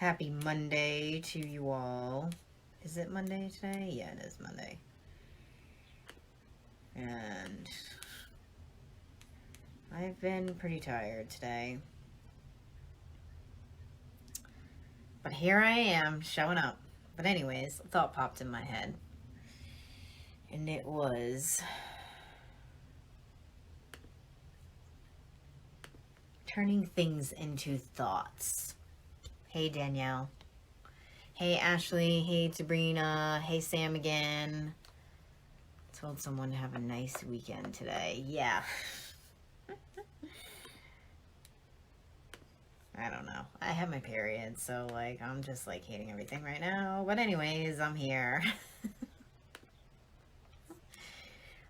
Happy Monday to you all. Is it Monday today? Yeah, it is Monday. And I've been pretty tired today. But here I am, showing up. But anyways, a thought popped in my head. And it was turning things into thoughts. Hey, Danielle. Hey, Ashley. Hey, Sabrina. Hey, Sam again. Told someone to have a nice weekend today. Yeah. I don't know. I have my period, so like I'm just like hating everything right now. But anyways, I'm here.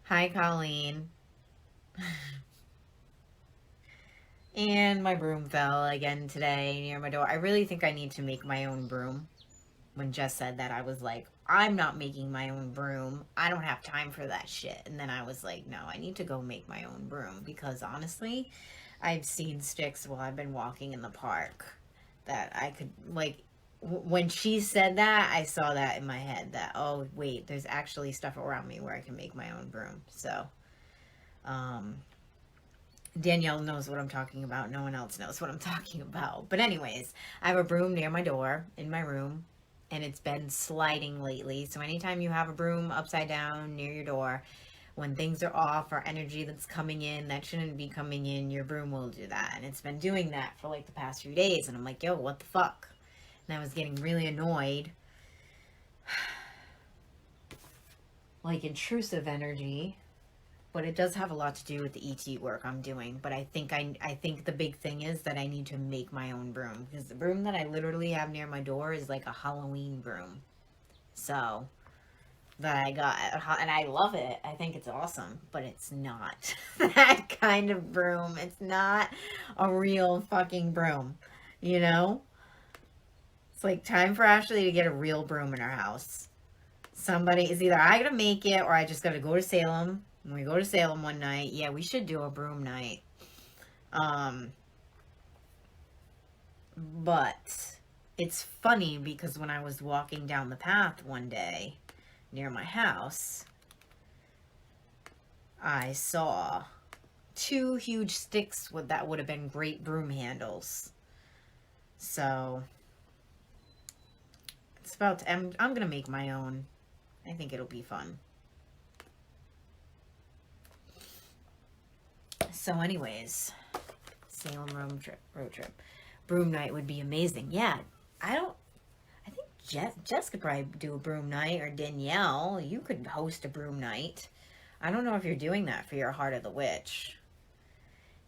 Hi, Colleen. And my broom fell again today near my door. I really think I need to make my own broom. When Jess said that, I was like, I'm not making my own broom. I don't have time for that shit. And then I was like, no, I need to go make my own broom because honestly, I've seen sticks while I've been walking in the park that I could like when she said that, I saw that in my head that oh wait, there's actually stuff around me where I can make my own broom. So, um Danielle knows what I'm talking about. No one else knows what I'm talking about. But anyways, I have a broom near my door in my room and it's been sliding lately. So anytime you have a broom upside down near your door, when things are off or energy that's coming in that shouldn't be coming in, your broom will do that. And it's been doing that for like the past few days. And I'm like, yo, what the fuck? And I was getting really annoyed. Like intrusive energy. But it does have a lot to do with the ET work I'm doing. But I think the big thing is that I need to make my own broom. Because the broom that I literally have near my door is like a Halloween broom. So that I got, and I love it. I think it's awesome, but it's not that kind of broom. It's not a real fucking broom, you know? It's like time for Ashley to get a real broom in her house. Somebody is either I gotta make it or I just gotta go to Salem. When we go to Salem one night, yeah, we should do a broom night. Um, but it's funny because when I was walking down the path one day near my house, I saw two huge sticks that would have been great broom handles. So it's about to, I'm gonna make my own. I think it'll be fun. So anyways, Salem road trip. Broom night would be amazing. Yeah, I think Jess could probably do a broom night, or Danielle, you could host a broom night. I don't know if you're doing that for your Heart of the Witch.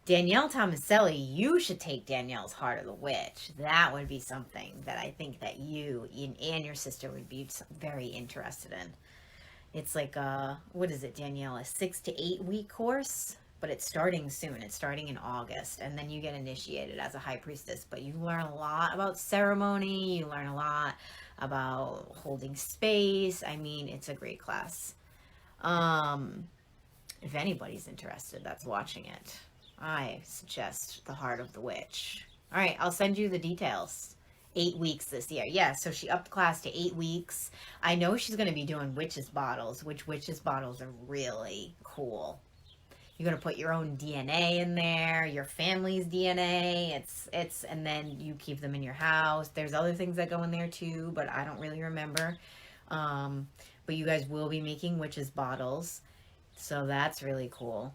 Danielle Tomaselli, you should take Danielle's Heart of the Witch. That would be something that I think that you and your sister would be very interested in. It's like what is it, Danielle? A 6 to 8 week course, but it's starting soon. It's starting in August, and then you get initiated as a high priestess. But you learn a lot about ceremony. You learn a lot about holding space. I mean, it's a great class. If anybody's interested that's watching it, I suggest the Heart of the Witch. All right, I'll send you the details. 8 weeks this year. Yeah, so she upped the class to 8 weeks. I know she's going to be doing witches bottles, which witches bottles are really cool. You're going to put your own DNA in there, your family's DNA. And then you keep them in your house. There's other things that go in there too, but I don't really remember. But you guys will be making witches bottles. So that's really cool.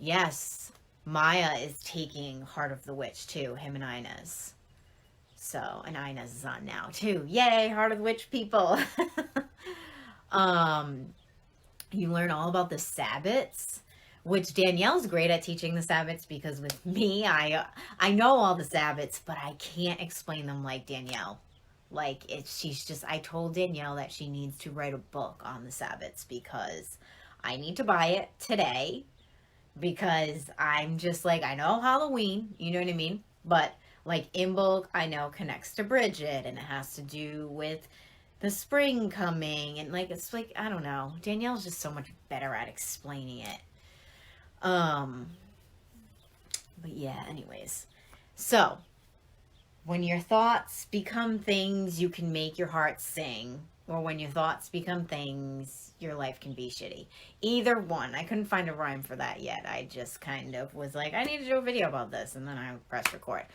Yes, Maya is taking Heart of the Witch too, him and Inez. So, and Inez is on now too. Yay, Heart of the Witch people. um, you learn all about the Sabbats, which Danielle's great at teaching the Sabbats because with me, I know all the Sabbats, but I can't explain them like Danielle. Like I told Danielle that she needs to write a book on the Sabbats because I need to buy it today because I'm just like, I know Halloween, you know what I mean? But like Imbolc, I know connects to Bridget and it has to do with the spring coming and like, it's like, I don't know. Danielle's just so much better at explaining it. But yeah, anyways. So when your thoughts become things, you can make your heart sing. Or when your thoughts become things, your life can be shitty. Either one. I couldn't find a rhyme for that yet. I just kind of was like, I need to do a video about this. And then I pressed record.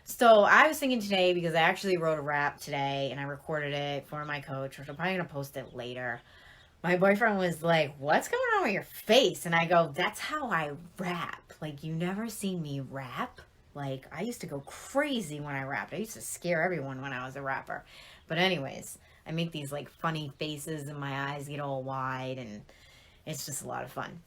So I was thinking today, because I actually wrote a rap today and I recorded it for my coach, which I'm probably going to post it later. My boyfriend was like, what's going on with your face? And I go, that's how I rap. Like, you never seen me rap? Like, I used to go crazy when I rapped. I used to scare everyone when I was a rapper. But anyways, I make these like funny faces and my eyes get all wide and it's just a lot of fun.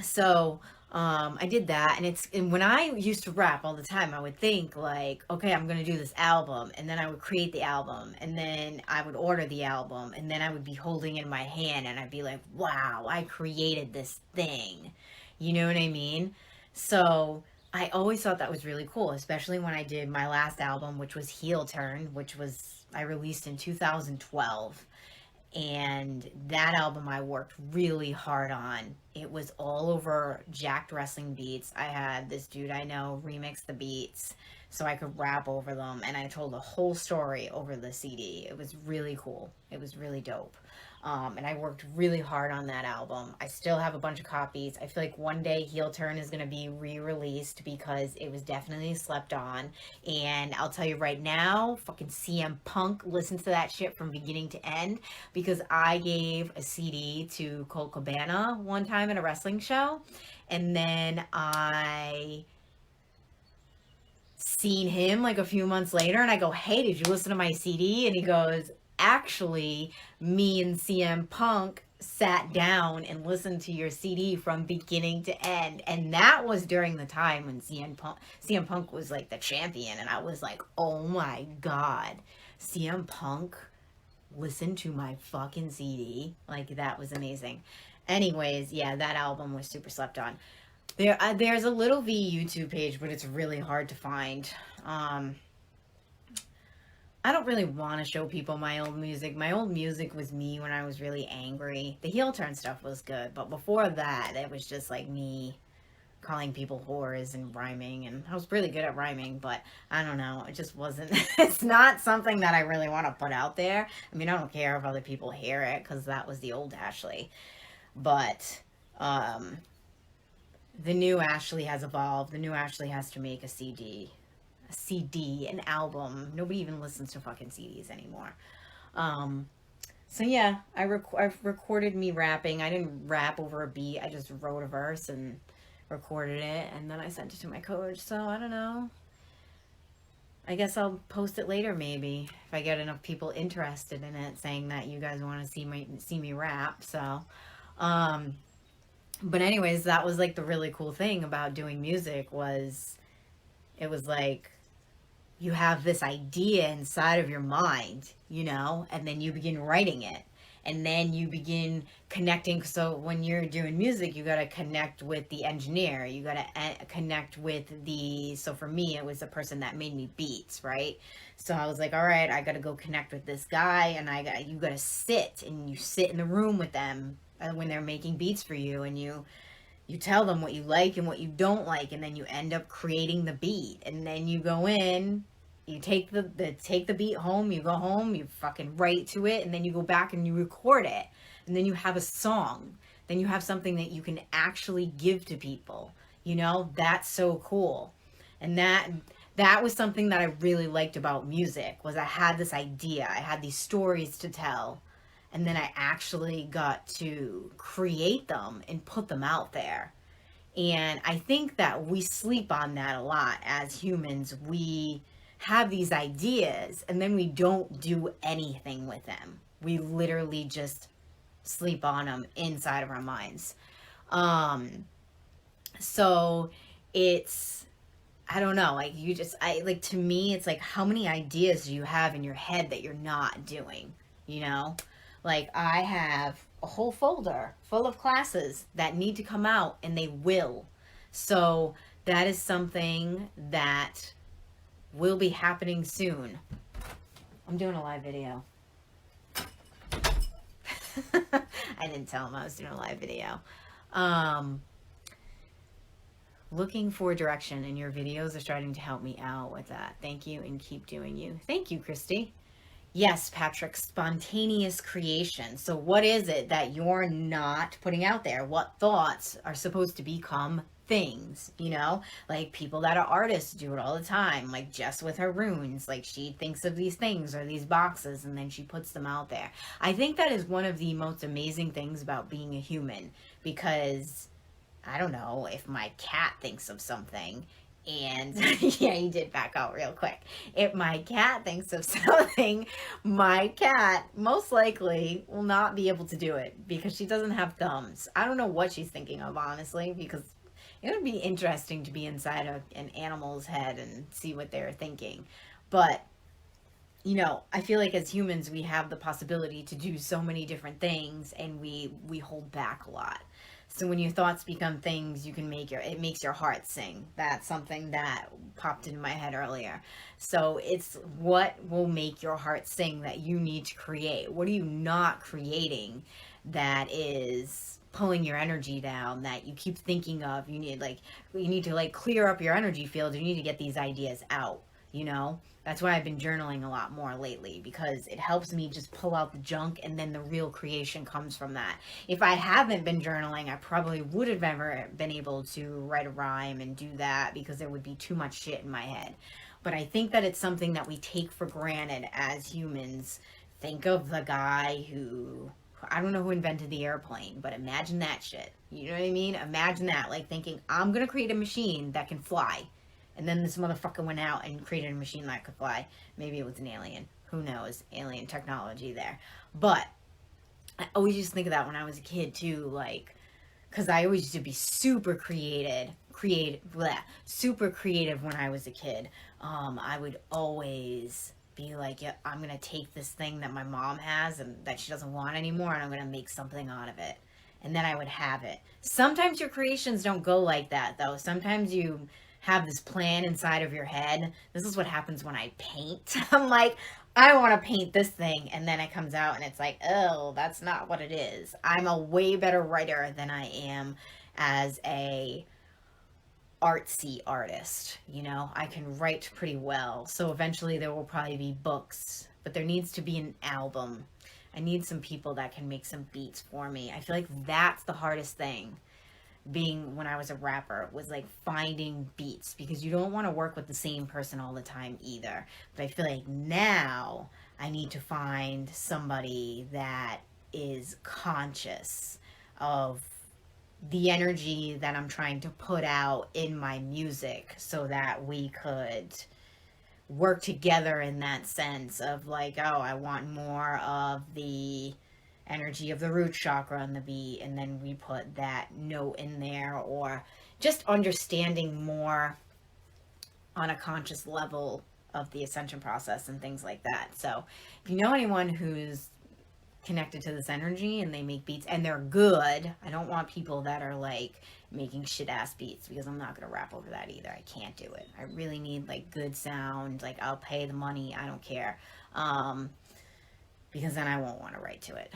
So I did that, and when I used to rap all the time, I would think like, okay, I'm gonna do this album, and then I would create the album, and then I would order the album, and then I would be holding it in my hand, and I'd be like, wow, I created this thing. You know what I mean? So I always thought that was really cool, especially when I did my last album, which was Heel Turn, which was I released in 2012. And that album I worked really hard on. It was all over Jacked Wrestling beats. I had this dude I know remix the beats so I could rap over them, and I told the whole story over the CD. It was really cool. It was really dope. And I worked really hard on that album. I still have a bunch of copies. I feel like one day Heel Turn is going to be re-released because it was definitely slept on. And I'll tell you right now, fucking CM Punk, listen to that shit from beginning to end, because I gave a CD to Colt Cabana one time at a wrestling show, and then I seen him like a few months later, and I go, hey, did you listen to my CD? And he goes, actually, me and CM Punk sat down and listened to your CD from beginning to end. And that was during the time when CM Punk was like the champion. And I was like, oh my God, CM Punk listened to my fucking CD. Like, that was amazing. Anyways, yeah, that album was super slept on. There's a Little V YouTube page, but it's really hard to find. I don't really want to show people my old music. My old music was me when I was really angry. The Heel Turn stuff was good, but before that, it was just like me calling people whores and rhyming, and I was really good at rhyming, but I don't know, it just wasn't, it's not something that I really want to put out there. I mean, I don't care if other people hear it, because that was the old Ashley, but, the new Ashley has evolved. The new Ashley has to make a CD, an album. Nobody even listens to fucking CDs anymore. So yeah, I've recorded me rapping. I didn't rap over a beat. I just wrote a verse and recorded it, and then I sent it to my coach. So I don't know. I guess I'll post it later, maybe, if I get enough people interested in it, saying that you guys want to see me rap. So, but anyways, that was like the really cool thing about doing music, was it was like you have this idea inside of your mind, you know, and then you begin writing it, and then you begin connecting. So when you're doing music, you got to connect with the engineer, you got to connect with so for me, it was the person that made me beats, right? So I was like, all right, I got to go connect with this guy, and you got to sit in the room with them when they're making beats for you, and you tell them what you like and what you don't like, and then you end up creating the beat, and then you go in, you take the beat home, you go home, you fucking write to it, and then you go back and you record it, and then you have a song, then you have something that you can actually give to people, you know. That's so cool. And that was something that I really liked about music, was I had this idea, I had these stories to tell, and then I actually got to create them and put them out there. And I think that we sleep on that a lot as humans. We have these ideas and then we don't do anything with them. We literally just sleep on them inside of our minds. So it's, I don't know, like to me, it's like, how many ideas do you have in your head that you're not doing, you know? Like, I have a whole folder full of classes that need to come out, and they will. So that is something that will be happening soon. I'm doing a live video. I didn't tell him I was doing a live video. Looking for direction, and your videos are starting to help me out with that. Thank you, and keep doing you. Thank you, Christy. Yes, Patrick, spontaneous creation. So, what is it that you're not putting out there? What thoughts are supposed to become things? You know, like people that are artists do it all the time, like Jess with her runes. Like, she thinks of these things or these boxes and then she puts them out there. I think that is one of the most amazing things about being a human, because I don't know, if my cat thinks of something and yeah, he did back out real quick. If my cat thinks of something, my cat most likely will not be able to do it because she doesn't have thumbs. I don't know what she's thinking of, honestly, because it would be interesting to be inside an animal's head and see what they're thinking. But you know, I feel like as humans we have the possibility to do so many different things, and we hold back a lot. So when your thoughts become things, you can make it makes your heart sing. That's something that popped into my head earlier. So it's what will make your heart sing that you need to create. What are you not creating that is pulling your energy down, that you keep thinking of? You need to like clear up your energy field. You need to get these ideas out, you know? That's why I've been journaling a lot more lately, because it helps me just pull out the junk, and then the real creation comes from that. If I haven't been journaling, I probably would have never been able to write a rhyme and do that, because there would be too much shit in my head. But I think that it's something that we take for granted as humans. Think of the guy who, I don't know who invented the airplane, but imagine that shit. You know what I mean? Imagine that, like thinking, I'm going to create a machine that can fly. And then this motherfucker went out and created a machine that could fly. Maybe it was an alien. Who knows? Alien technology there. But I always used to think of that when I was a kid too, like, because I always used to be super creative when I was a kid. I would always be like, yeah, I'm gonna take this thing that my mom has and that she doesn't want anymore, and I'm gonna make something out of it. And then I would have it. Sometimes your creations don't go like that, though. Sometimes you have this plan inside of your head. This is what happens when I paint. I'm like, I want to paint this thing, and then it comes out and it's like, oh, that's not what it is. I'm a way better writer than I am as a artsy artist. You know, I can write pretty well. So eventually there will probably be books, but there needs to be an album. I need some people that can make some beats for me. I feel like that's the hardest thing, being when I was a rapper, was like finding beats, because you don't want to work with the same person all the time either. But I feel like now I need to find somebody that is conscious of the energy that I'm trying to put out in my music, so that we could work together in that sense of like, oh, I want more of the energy of the root chakra on the beat, and then we put that note in there, or just understanding more on a conscious level of the ascension process and things like that. So if you know anyone who's connected to this energy and they make beats and they're good, I don't want people that are like making shit ass beats, because I'm not gonna rap over that either. I can't do it. I really need like good sound. Like, I'll pay the money, I don't care, because then I won't want to write to it.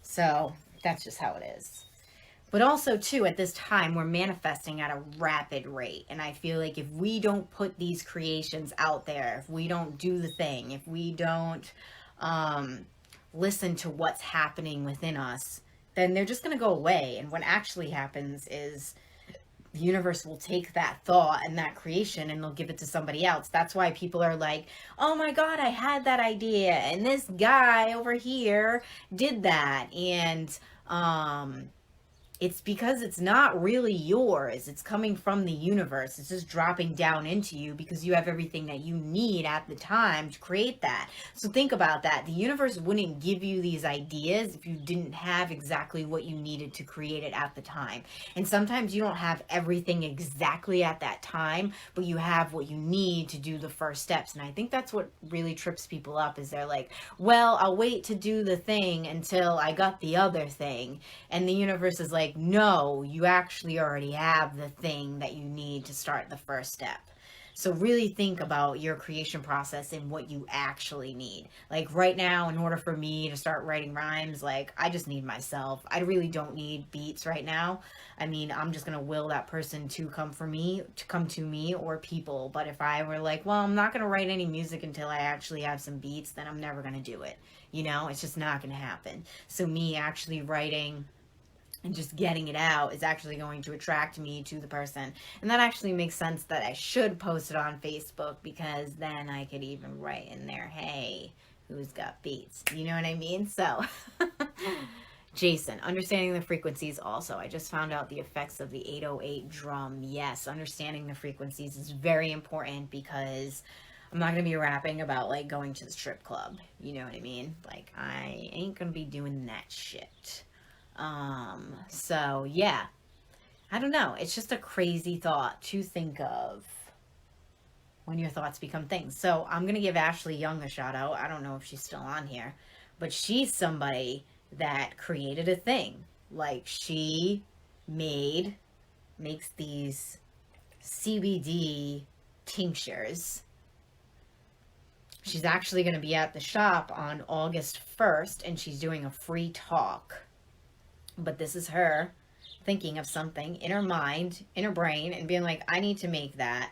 So that's just how it is. But also too, at this time we're manifesting at a rapid rate, and I feel like if we don't put these creations out there, if we don't do the thing, if we don't listen to what's happening within us, then they're just going to go away. And what actually happens is the universe will take that thought and that creation and they'll give it to somebody else. That's why people are like, oh my God, I had that idea, and this guy over here did that. And it's because it's not really yours. It's coming from the universe. It's just dropping down into you because you have everything that you need at the time to create that. So think about that. The universe wouldn't give you these ideas if you didn't have exactly what you needed to create it at the time. And sometimes you don't have everything exactly at that time, but you have what you need to do the first steps. And I think that's what really trips people up, is they're like, well, I'll wait to do the thing until I got the other thing. And the universe is like, no, you actually already have the thing that you need to start the first step. So really think about your creation process and what you actually need. Like right now, in order for me to start writing rhymes, like I just need myself. I really don't need beats right now. I mean, I'm just gonna will that person to come for me, to come to me, or people. But if I were like, well, I'm not gonna write any music until I actually have some beats, then I'm never gonna do it. You know, it's just not gonna happen. So me actually writing and just getting it out is actually going to attract me to the person. And that actually makes sense that I should post it on Facebook, because then I could even write in there, hey, who's got beats? You know what I mean? So, Jason, understanding the frequencies also. I just found out the effects of the 808 drum. Yes, understanding the frequencies is very important, because I'm not going to be rapping about like going to the strip club. You know what I mean? Like, I ain't going to be doing that shit. So yeah, I don't know. It's just a crazy thought to think of when your thoughts become things. So I'm going to give Ashley Young a shout out. I don't know if she's still on here, but she's somebody that created a thing. Like she makes these CBD tinctures. She's actually going to be at the shop on August 1st, and she's doing a free talk. But this is her thinking of something in her mind, in her brain, and being like, I need to make that.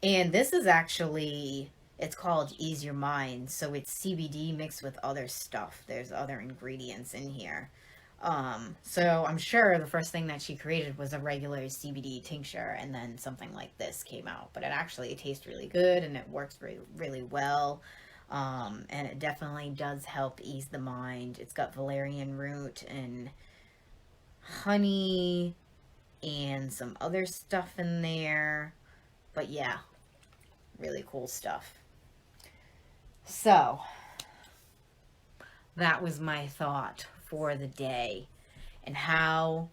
And this is actually, it's called Ease Your Mind. So it's CBD mixed with other stuff. There's other ingredients in here. So I'm sure the first thing that she created was a regular CBD tincture, and then something like this came out. But it actually tastes really good, and it works really, really well. And it definitely does help ease the mind. It's got valerian root and honey and some other stuff in there. But yeah, really cool stuff. So, that was my thought for the day, and how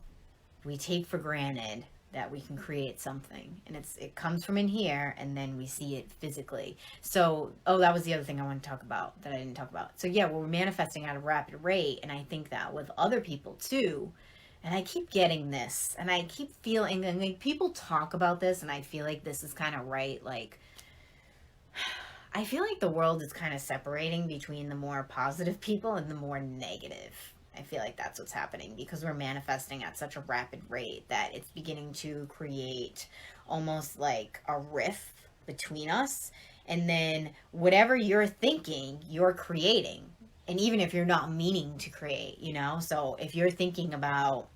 we take for granted that we can create something, and it comes from in here, and then we see it physically. So, oh, that was the other thing I want to talk about that I didn't talk about. So yeah, we're manifesting at a rapid rate, and I think that with other people too. And I keep getting this, and I keep feeling, and like people talk about this, and I feel like this is kind of right. Like, I feel like the world is kind of separating between the more positive people and the more negative. I feel like that's what's happening, because we're manifesting at such a rapid rate that it's beginning to create almost like a rift between us. And then whatever you're thinking, you're creating. And even if you're not meaning to create, you know? So if you're thinking about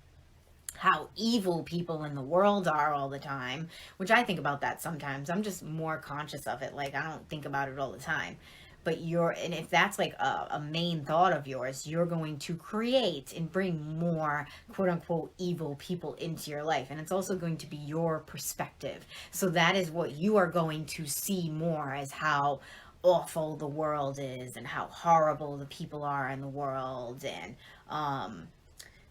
how evil people in the world are all the time, which I think about that sometimes. I'm just more conscious of it. Like, I don't think about it all the time. But and if that's like a main thought of yours, you're going to create and bring more quote unquote evil people into your life. And it's also going to be your perspective. So that is what you are going to see more, as how awful the world is, and how horrible the people are in the world, and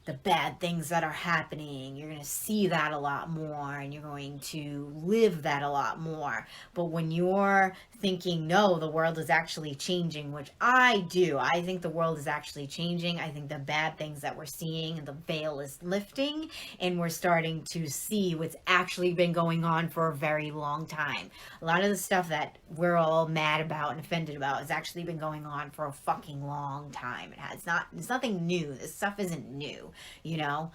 the bad things that are happening. You're going to see that a lot more, and you're going to live that a lot more. But when you're thinking, no, the world is actually changing, which I do, I think the world is actually changing. I think the bad things that we're seeing, and the veil is lifting, and we're starting to see what's actually been going on for a very long time. A lot of the stuff that we're all mad about and offended about has actually been going on for a fucking long time. It's nothing new. This stuff isn't new, you know?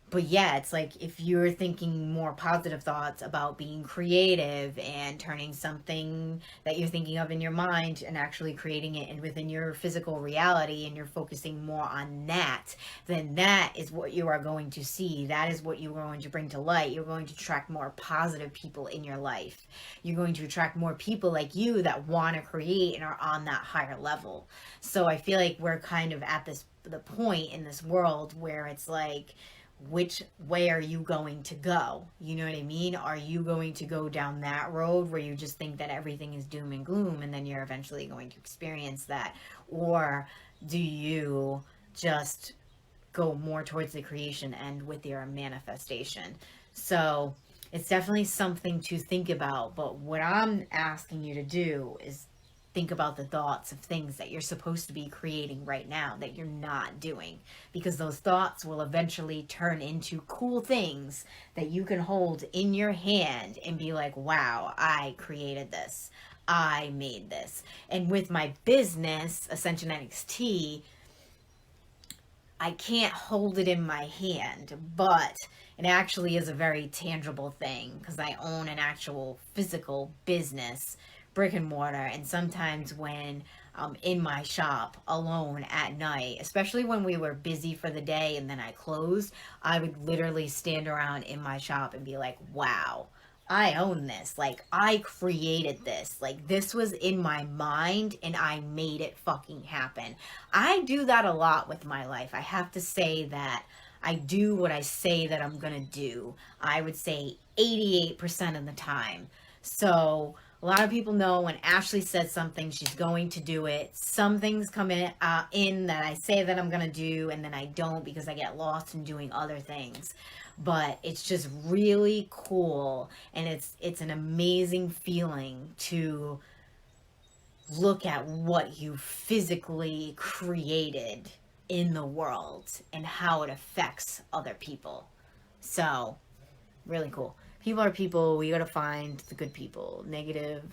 But yeah, it's like if you're thinking more positive thoughts about being creative and turning something that you're thinking of in your mind and actually creating it and within your physical reality, and you're focusing more on that, then that is what you are going to see. That is what you're going to bring to light. You're going to attract more positive people in your life. You're going to attract more people like you that want to create and are on that higher level. So I feel like we're kind of at the point in this world where it's like, which way are you going to go? You know what I mean? Are you going to go down that road where you just think that everything is doom and gloom, and then you're eventually going to experience that? Or do you just go more towards the creation end with your manifestation? So it's definitely something to think about. But what I'm asking you to do is think about the thoughts of things that you're supposed to be creating right now that you're not doing, because those thoughts will eventually turn into cool things that you can hold in your hand and be like, wow, I created this. I made this. And with my business, Ascension NXT, I can't hold it in my hand, but it actually is a very tangible thing because I own an actual physical business, brick and mortar. And sometimes when I'm in my shop alone at night, especially when we were busy for the day and then I closed, I would literally stand around in my shop and be like, wow, I own this. Like, I created this. Like, this was in my mind and I made it fucking happen. I do that a lot with my life. I have to say that I do what I say that I'm gonna do. I would say 88% of the time. So, a lot of people know when Ashley says something, she's going to do it. Some things come in that I say that I'm gonna do, and then I don't because I get lost in doing other things. But it's just really cool, and it's an amazing feeling to look at what you physically created in the world and how it affects other people. So, really cool. People are people. We gotta find the good people. Negative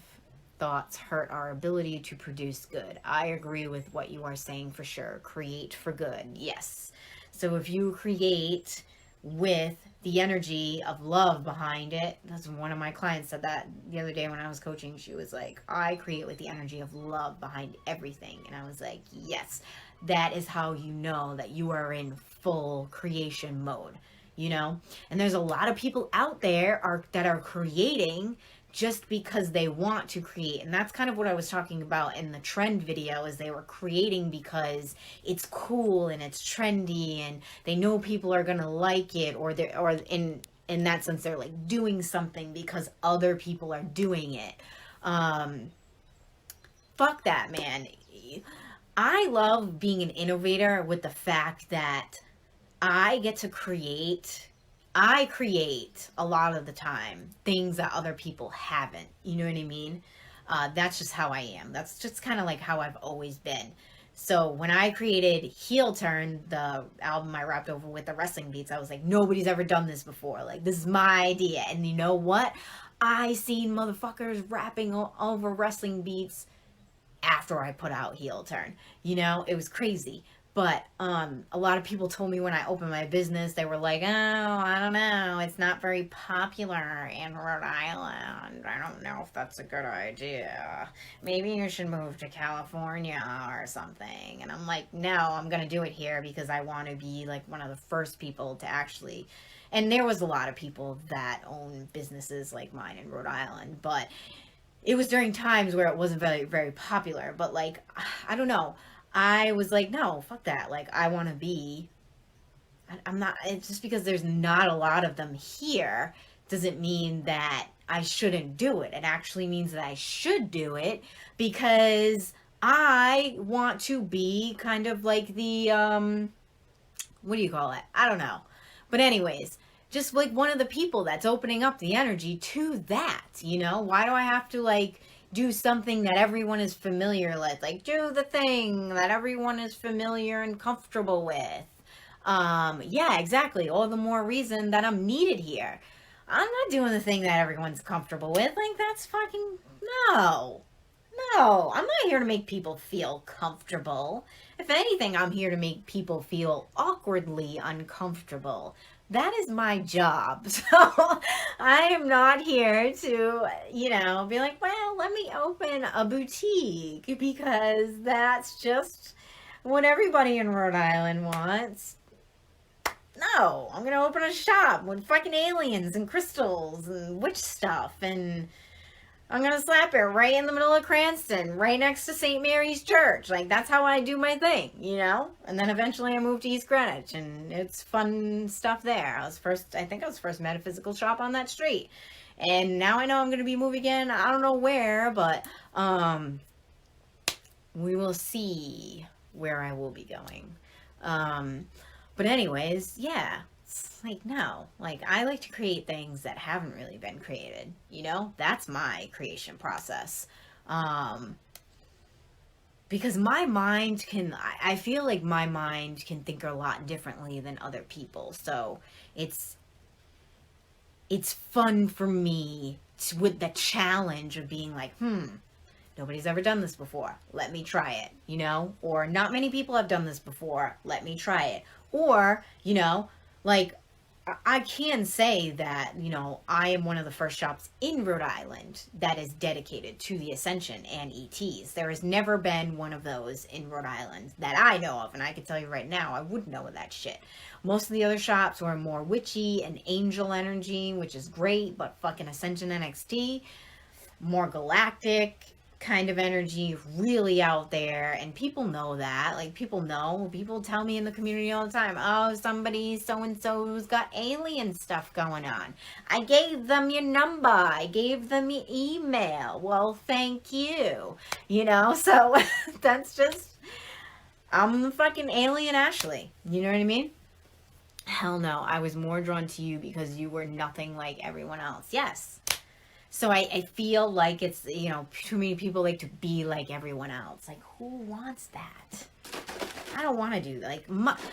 thoughts hurt our ability to produce good. I agree with what you are saying for sure. Create for good. Yes. So if you create with the energy of love behind it, that's one of my clients said that the other day when I was coaching. She was like, I create with the energy of love behind everything. And I was like, yes, that is how you know that you are in full creation mode, you know? And there's a lot of people out there that are creating just because they want to create. And that's kind of what I was talking about in the trend video, is they were creating because it's cool and it's trendy and they know people are going to like it, or in that sense they're like doing something because other people are doing it. Fuck that, man. I love being an innovator with the fact that I get to create. I create a lot of the time things that other people haven't. You know what I mean? That's just how I am. That's just kind of like how I've always been. So when I created Heel Turn, the album I wrapped over with the wrestling beats, I was like, nobody's ever done this before. Like, this is my idea. And you know what? I seen motherfuckers rapping over wrestling beats after I put out Heel Turn. You know, it was crazy. But a lot of people told me when I opened my business, they were like, oh, I don't know, it's not very popular in Rhode Island. I don't know if that's a good idea. Maybe you should move to California or something. And I'm like, no, I'm going to do it here because I want to be like one of the first people to actually... And there was a lot of people that own businesses like mine in Rhode Island, but it was during times where it wasn't very, very popular. But like, I don't know. I was like, no, fuck that. Like, I want to be, I'm not, it's just because there's not a lot of them here doesn't mean that I shouldn't do it. It actually means that I should do it because I want to be kind of like the, what do you call it? I don't know. But anyways, just like one of the people that's opening up the energy to that, you know? Why do I have to like do something that everyone is familiar with? Like, do the thing that everyone is familiar and comfortable with. Yeah, exactly. All the more reason that I'm needed here. I'm not doing the thing that everyone's comfortable with. Like, that's fucking... No. No. I'm not here to make people feel comfortable. If anything, I'm here to make people feel awkwardly uncomfortable. That is my job. So I am not here to, you know, be like, well, let me open a boutique because that's just what everybody in Rhode Island wants. No, I'm going to open a shop with fucking aliens and crystals and witch stuff, and I'm going to slap it right in the middle of Cranston, right next to St. Mary's Church. Like, that's how I do my thing, you know? And then eventually I moved to East Greenwich, and it's fun stuff there. I think I was first metaphysical shop on that street. And now I know I'm going to be moving in. I don't know where, but we will see where I will be going. But anyways, yeah. Like, no, like, I like to create things that haven't really been created, you know? That's my creation process. because my mind can, I feel like my mind can think a lot differently than other people. So it's fun for me with the challenge of being like, nobody's ever done this before. Let me try it, you know? Or not many people have done this before. Let me try it. Or, you know, like I can say that, you know, I am one of the first shops in Rhode Island that is dedicated to the Ascension and ETs. There has never been one of those in Rhode Island that I know of, and I can tell you right now, I wouldn't know that shit. Most of the other shops were more witchy and angel energy, which is great, but fucking Ascension NXT, more galactic kind of energy, really out there, and people know that. Like, people tell me in the community all the time, oh, somebody so and so's got alien stuff going on. I gave them your number, I gave them your email. Well, thank you, you know. So that's just, I'm the fucking alien Ashley, you know what I mean? Hell no, I was more drawn to you because you were nothing like everyone else. Yes. So I feel like it's, you know, too many people like to be like everyone else. Like, who wants that? I don't want to do, like,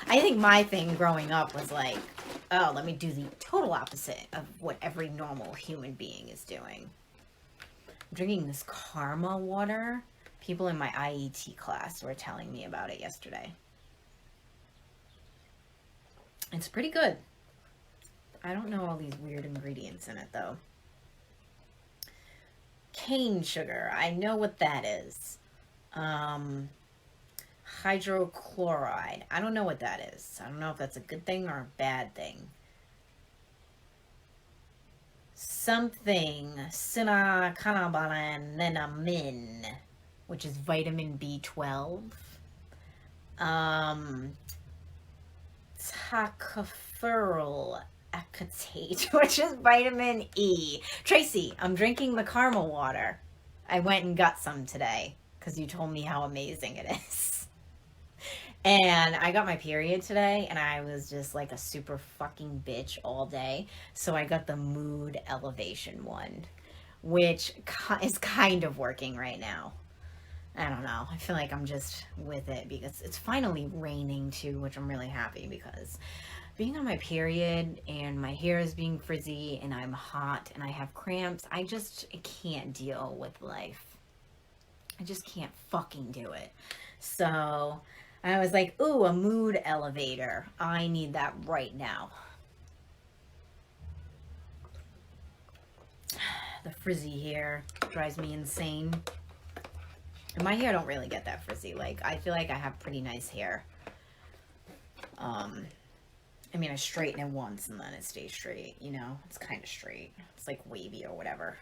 I think my thing growing up was like, oh, let me do the total opposite of what every normal human being is doing. I'm drinking this Karma water. People in my IET class were telling me about it yesterday. It's pretty good. I don't know all these weird ingredients in it, though. Cane sugar. I know what that is. Hydrochloride. I don't know what that is. I don't know if that's a good thing or a bad thing. Something. Cyanocannabinomin, which is vitamin B12. Tocopherol acetate, which is vitamin E. Tracy, I'm drinking the Karma water. I went and got some today because you told me how amazing it is. And I got my period today, and I was just like a super fucking bitch all day. So I got the mood elevation one, which is kind of working right now. I don't know. I feel like I'm just with it because it's finally raining too, which I'm really happy because being on my period and my hair is being frizzy and I'm hot and I have cramps, I can't deal with life. I just can't fucking do it. So I was like, ooh, a mood elevator. I need that right now. The frizzy hair drives me insane. And my hair don't really get that frizzy. Like, I feel like I have pretty nice hair. I mean, I straighten it once and then it stays straight, you know? It's kind of straight. It's like wavy or whatever.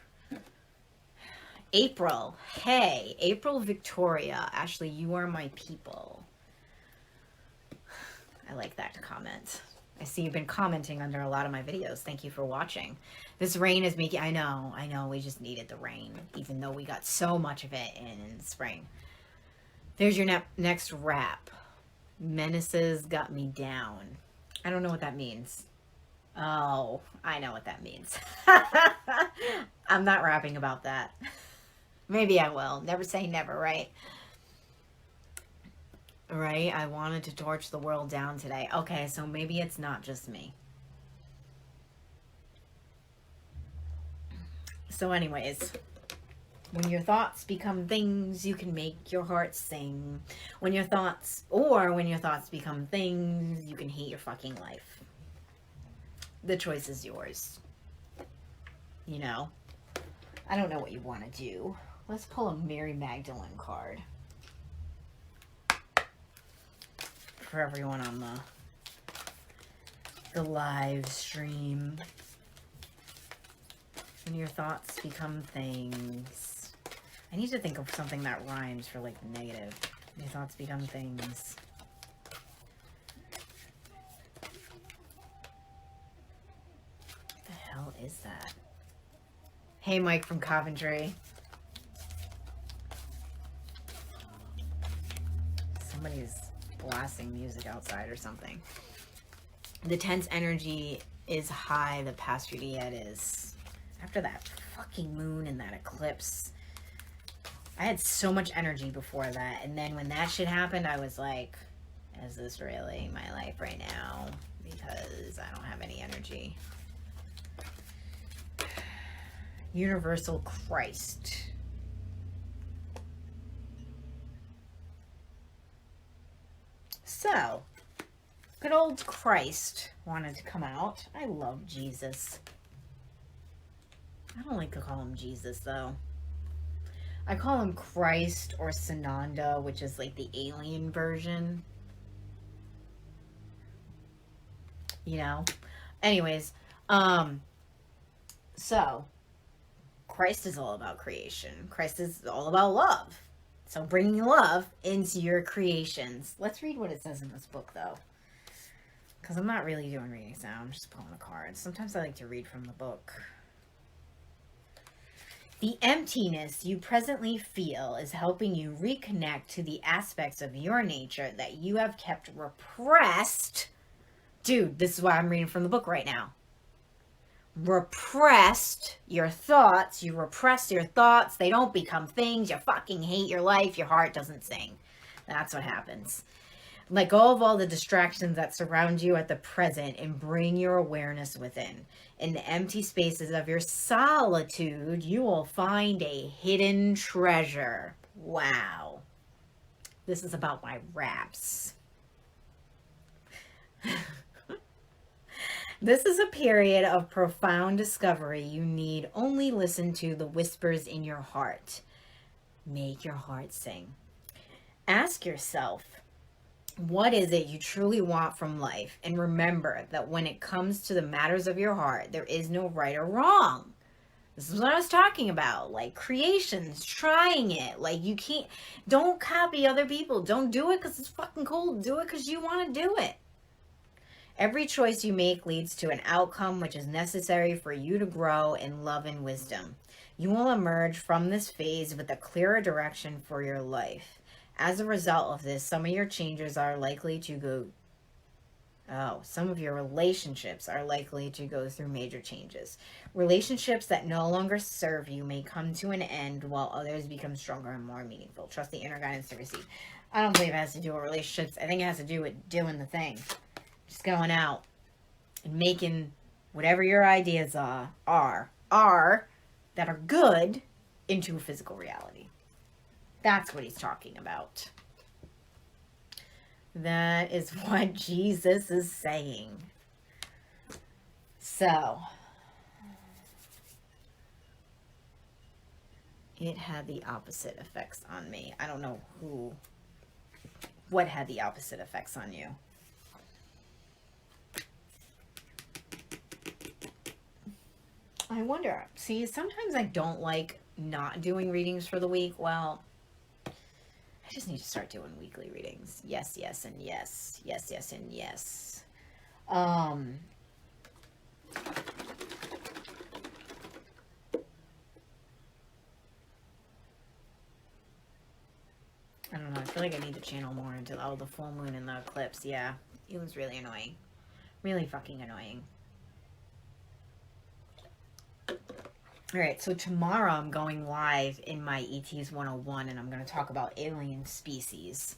April. Hey, April Victoria. Ashley, you are my people. I like that comment. I see you've been commenting under a lot of my videos. Thank you for watching. This rain is making... I know. We just needed the rain, even though we got so much of it in spring. There's your next rap. Menaces got me down. I don't know what that means. Oh, I know what that means. I'm not rapping about that. Maybe I will. Never say never, right? Right? I wanted to torch the world down today. Okay, so maybe it's not just me. So anyways, when your thoughts become things, you can make your heart sing. When your thoughts become things, you can hate your fucking life. The choice is yours. You know? I don't know what you want to do. Let's pull a Mary Magdalene card. For everyone on the live stream. When your thoughts become things. I need to think of something that rhymes for like negative. When your thoughts become things. What the hell is that? Hey, Mike from Coventry. Somebody's blasting music outside or something. The tense energy is high the past few days. After that fucking moon and that eclipse, I had so much energy before that. And then when that shit happened, I was like, is this really my life right now? Because I don't have any energy. Universal Christ. So, good old Christ wanted to come out. I love Jesus. I don't like to call him Jesus, though. I call him Christ or Sananda, which is like the alien version. You know? Anyways, so Christ is all about creation. Christ is all about love. So bringing love into your creations. Let's read what it says in this book, though. Because I'm not really doing readings now. I'm just pulling the cards. Sometimes I like to read from the book. The emptiness you presently feel is helping you reconnect to the aspects of your nature that you have kept repressed. Dude, this is why I'm reading from the book right now. Repressed your thoughts. You repress your thoughts. They don't become things. You fucking hate your life. Your heart doesn't sing. That's what happens. Let go of all the distractions that surround you at the present and bring your awareness within. In the empty spaces of your solitude, you will find a hidden treasure. Wow. This is about my raps. This is a period of profound discovery. You need only listen to the whispers in your heart. Make your heart sing. Ask yourself, what is it you truly want from life? And remember that when it comes to the matters of your heart, there is no right or wrong. This is what I was talking about. Like creations, trying it. Like you can't, don't copy other people. Don't do it because it's fucking cool. Do it because you want to do it. Every choice you make leads to an outcome which is necessary for you to grow in love and wisdom. You will emerge from this phase with a clearer direction for your life. As a result of this, some of your changes are likely to go... some of your relationships are likely to go through major changes. Relationships that no longer serve you may come to an end while others become stronger and more meaningful. Trust the inner guidance to receive. I don't believe it has to do with relationships. I think it has to do with doing the thing. Just going out and making whatever your ideas are that are good into a physical reality. That's what he's talking about. That is what Jesus is saying. So, it had the opposite effects on me. I don't know what had the opposite effects on you. I wonder. See, sometimes I don't like not doing readings for the week. Well, I just need to start doing weekly readings. Yes, yes, and yes. Yes, yes, and yes. I don't know. I feel like I need to channel more into the full moon and the eclipse. Yeah, it was really annoying. Really fucking annoying. Alright, so tomorrow I'm going live in my ETs 101 and I'm going to talk about alien species.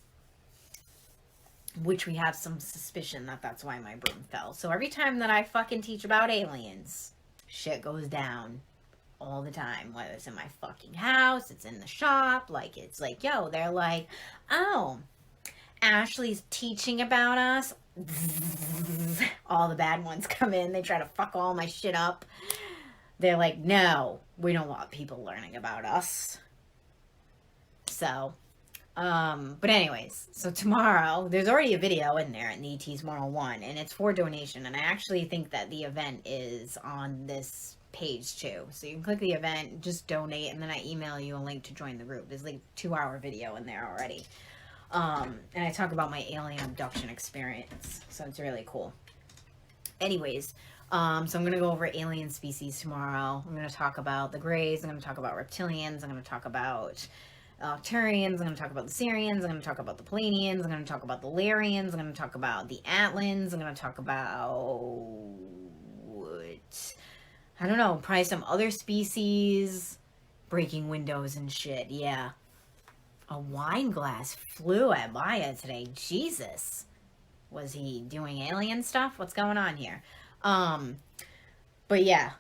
Which we have some suspicion that that's why my broom fell. So every time that I fucking teach about aliens, shit goes down. All the time. Whether it's in my fucking house, it's in the shop. Like, it's like, yo, they're like, oh, Ashley's teaching about us. All the bad ones come in. They try to fuck all my shit up. They're like, no, we don't want people learning about us. So, but anyways, so tomorrow, there's already a video in there in the ETs 101, and it's for donation, and I actually think that the event is on this page too. So you can click the event, just donate, and then I email you a link to join the group. There's like a 2-hour video in there already. And I talk about my alien abduction experience, so it's really cool. Anyways, so I'm going to go over alien species tomorrow. I'm going to talk about the Greys. I'm going to talk about reptilians. I'm going to talk about Arcturians. I'm going to talk about the Syrians. I'm going to talk about the Pleiadians. I'm going to talk about the Lyrians. I'm going to talk about the Atlans. I'm going to talk about... I don't know, probably some other species. Breaking windows and shit, yeah. A wine glass flew at Maya today. Jesus. Was he doing alien stuff? What's going on here? But yeah,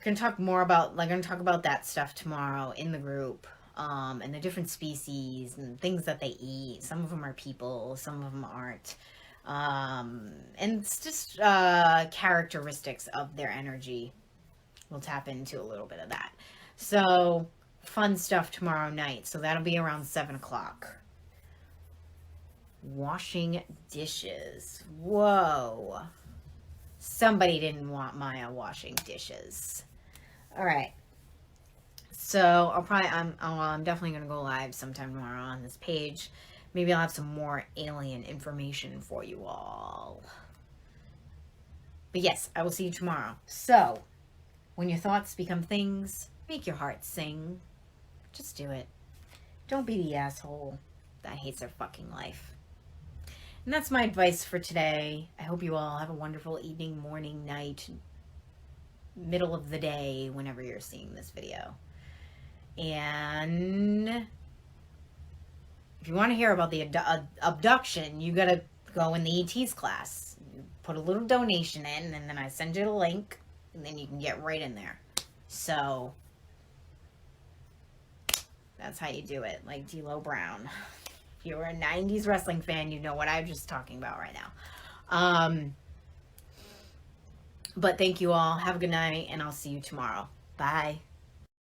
gonna talk more about gonna talk about that stuff tomorrow in the group. And the different species and things that they eat. Some of them are people, some of them aren't. And it's just characteristics of their energy. We'll tap into a little bit of that. So fun stuff tomorrow night. So that'll be around 7 o'clock. Washing dishes. Whoa. Somebody didn't want Maya washing dishes. All right. So I'm definitely going to go live sometime tomorrow on this page. Maybe I'll have some more alien information for you all. But yes, I will see you tomorrow. So, when your thoughts become things, make your heart sing. Just do it. Don't be the asshole that hates their fucking life. And that's my advice for today. I hope you all have a wonderful evening, morning, night, middle of the day, whenever you're seeing this video. And if you want to hear about the abduction, you gotta go in the ET's class. You put a little donation in, and then I send you a link, and then you can get right in there. So that's how you do it, like D'Lo Brown. If you're a 90s wrestling fan, you know what I'm just talking about right now. But thank you all. Have a good night, and I'll see you tomorrow. Bye.